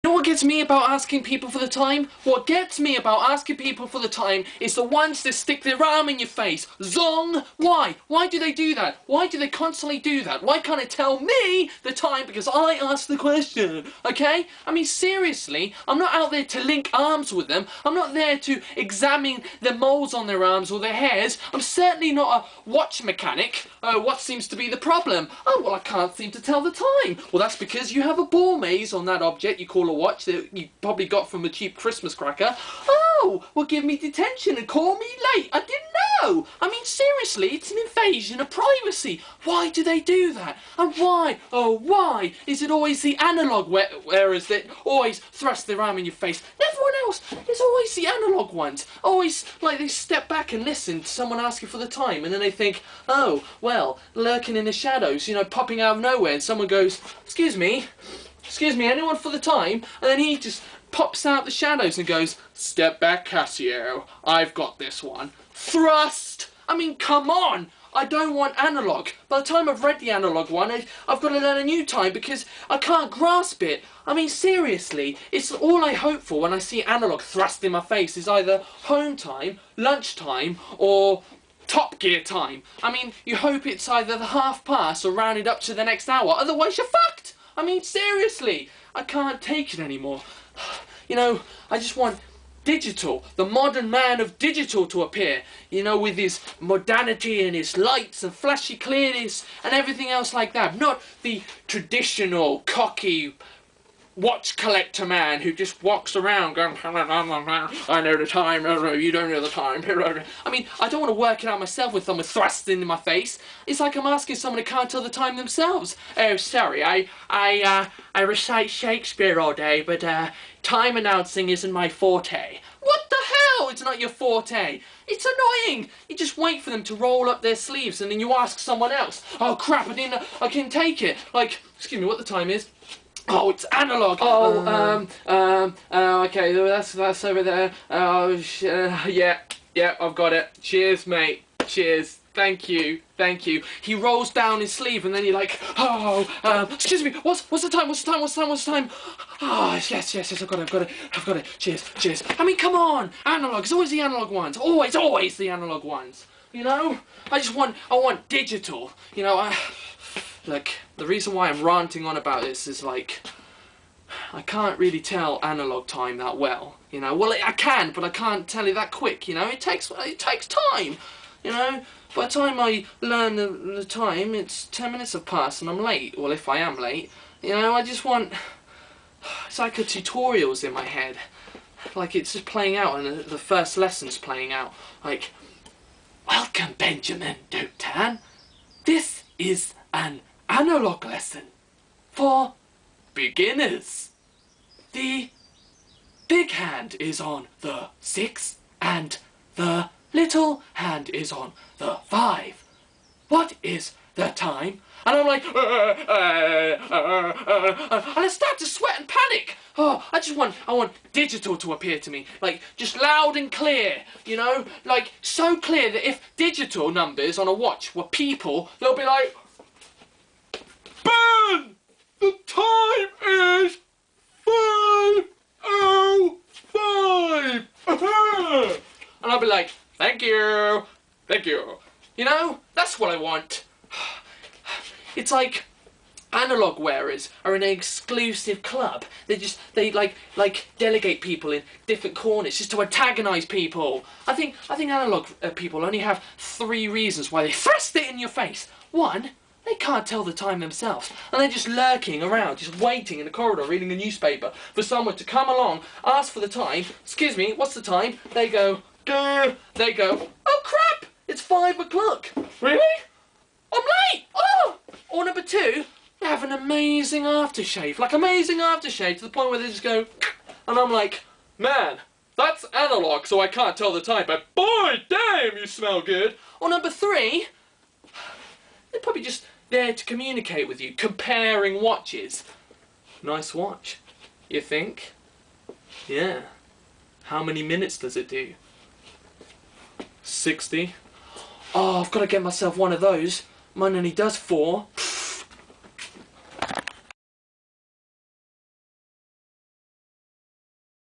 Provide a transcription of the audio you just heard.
You know what gets me about asking people for the time? What gets me about asking people for the time is the ones that stick their arm in your face. Zong! Why? Why do they do that? Why do they constantly do that? Why can't it tell me the time because I asked the question? Okay? I mean, seriously, I'm not out there to link arms with them. I'm not there to examine the moles on their arms or their hairs. I'm certainly not a watch mechanic. What seems to be the problem? Oh, well, I can't seem to tell the time. Well, that's because you have a ball maze on that object you call a watch that you probably got from a cheap Christmas cracker. Oh, well, give me detention and call me late. I didn't know. I mean, seriously, it's an invasion of privacy. Why do they do that? And why? Oh, why is it always the analog wearers that always thrust their arm in your face? Everyone else, it's always the analog ones. Always, like, they step back and listen to someone asking for the time, and then they think, oh, well, lurking in the shadows, you know, popping out of nowhere, and someone goes, excuse me, anyone for the time? And then he just pops out the shadows and goes, step back, Casio, I've got this one. Thrust! I mean, come on! I don't want analog. By the time I've read the analog one, I've got to learn a new time because I can't grasp it. I mean, seriously, it's all I hope for when I see analog thrust in my face is either home time, lunch time, or Top Gear time. I mean, you hope it's either the half past or rounded up to the next hour, otherwise you're fucked! I mean, seriously, I can't take it anymore. You know, I just want digital, the modern man of digital to appear, you know, with his modernity and his lights and flashy clearness and everything else like that. Not the traditional, cocky watch collector man who just walks around going, I know the time, you don't know the time. I mean, I don't want to work it out myself with someone thrusting in my face. It's like I'm asking someone who can't tell the time themselves. Oh, sorry, I recite Shakespeare all day, but time announcing isn't my forte. What the hell? It's not your forte. It's annoying. You just wait for them to roll up their sleeves and then you ask someone else. Oh crap, I can take it. Like, excuse me, what the time is? Oh, it's analog. Oh, okay, that's over there. Oh, yeah, I've got it. Cheers, mate. Cheers. Thank you. He rolls down his sleeve and then you're like, oh, excuse me, what's the time? Oh, yes, I've got it. Cheers. I mean, come on, analog. It's always the analog ones. Always the analog ones. You know, I want digital. You know, look, the reason why I'm ranting on about this is like, I can't really tell analog time that well, you know. Well, I can, but I can't tell it that quick, you know. It takes time, you know. By the time I learn the time, it's 10 minutes have passed and I'm late. Well, if I am late, you know, I just want, it's like a tutorial's in my head. Like it's just playing out and the first lesson's playing out. Like, welcome, Benjamin Dotan. This is an analog lesson for beginners. The big hand is on the 6 and the little hand is on the 5. What is the time? And I'm like, and I start to sweat and panic. Oh, I want digital to appear to me, like just loud and clear, you know, like so clear that if digital numbers on a watch were people, they'll be like, Ben, the time is 5:05. And I'll be like, thank you. You know, that's what I want. It's like analog wearers are in an exclusive club. They like delegate people in different corners just to antagonize people. I think analog people only have 3 reasons why they thrust it in your face. 1, they can't tell the time themselves, and they're just lurking around, just waiting in the corridor, reading a newspaper for someone to come along, ask for the time. Excuse me, what's the time? They go, duh. They go, oh crap, it's 5 o'clock. Really? I'm late. Oh. Or number 2, they have an amazing aftershave, to the point where they just go, and I'm like, man, that's analog, so I can't tell the time, but boy, damn, you smell good. Or number 3, they're probably just there to communicate with you, comparing watches. Nice watch, you think? Yeah. How many minutes does it do? 60. Oh, I've got to get myself one of those. Mine only does 4.